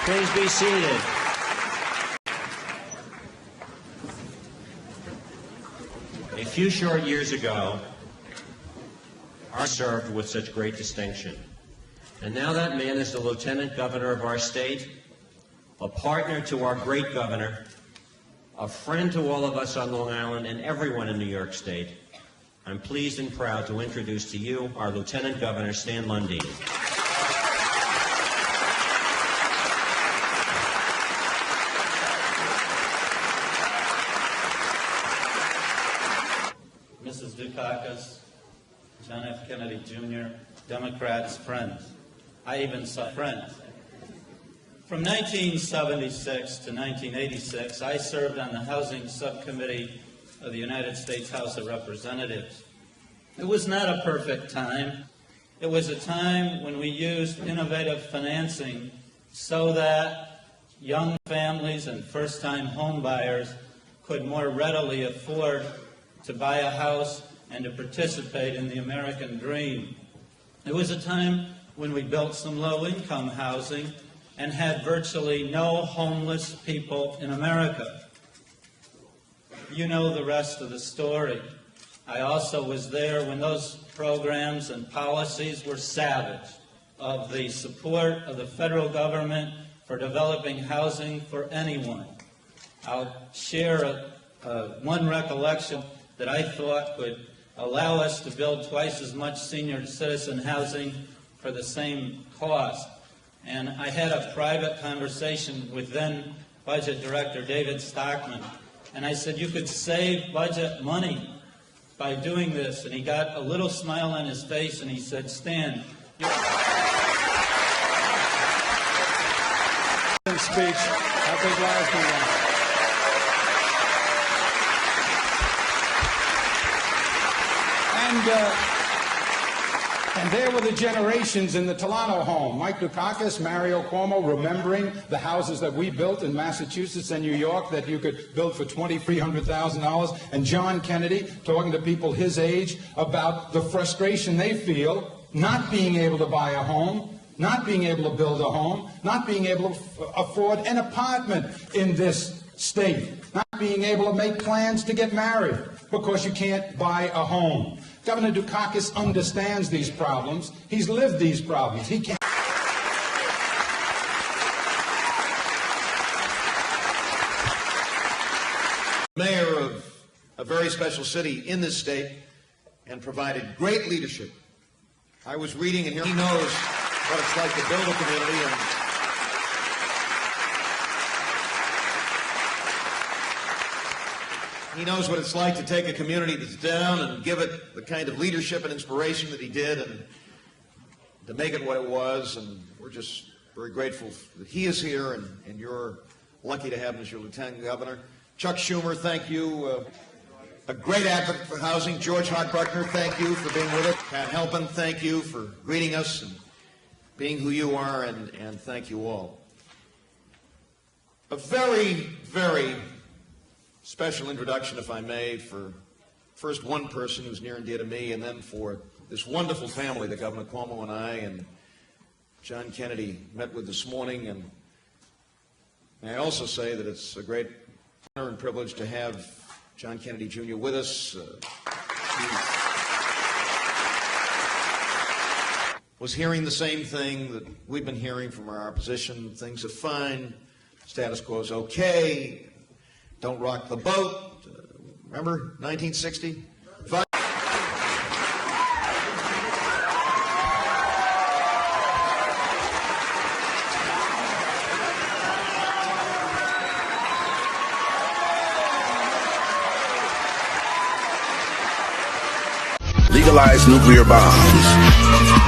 Please be seated. A few short years ago, I served with such great distinction. And now that man is the lieutenant governor of our state, a partner to our great governor, a friend to all of us on Long Island and everyone in New York State. I'm pleased and proud to introduce to you our Lieutenant Governor, Stan Lundeen. Mrs. Dukakis, John F. Kennedy Jr., Democrats, friends. I even saw friends. From 1976 to 1986, I served on the Housing Subcommittee of the United States House of Representatives. It was not a perfect time. It was a time when we used innovative financing so that young families and first-time home buyers could more readily afford to buy a house and to participate in the American dream. It was a time when we built some low-income housing and had virtually no homeless people in America. You know the rest of the story. I also was there when those programs and policies were savaged of the support of the federal government for developing housing for anyone. I'll share one recollection that I thought would allow us to build twice as much senior citizen housing for the same cost. And I had a private conversation with then Budget Director David Stockman, and I said, you could save budget money by doing this. And he got a little smile on his face and he said, Stan, speech, I think last one. And there were the generations in the Tolano home. Mike Dukakis, Mario Cuomo, remembering the houses that we built in Massachusetts and New York that you could build for $200,000, $300,000. And John Kennedy talking to people his age about the frustration they feel not being able to buy a home, not being able to build a home, not being able to afford an apartment in this state, not being able to make plans to get married because you can't buy a home. Governor Dukakis understands these problems. He's lived these problems. He can't. Mayor of a very special city in this state and provided great leadership. I was reading and he knows what it's like to build a community, and he knows what it's like to take a community that's down and give it the kind of leadership and inspiration that he did and to make it what it was. And we're just very grateful that he is here, and you're lucky to have him as your lieutenant governor. Chuck Schumer, thank you. A great advocate for housing. George Hodbuckner, thank you for being with us. Pat Halpin, thank you for greeting us and being who you are, and thank you all. A very, very special introduction, if I may, for first one person who's near and dear to me, and then for this wonderful family that Governor Cuomo and I and John Kennedy met with this morning. And may I also say that it's a great honor and privilege to have John Kennedy Jr. with us. Was hearing the same thing that we've been hearing from our opposition. Things are fine. Status quo is okay. Don't rock the boat. Remember 1960? legalize nuclear bombs.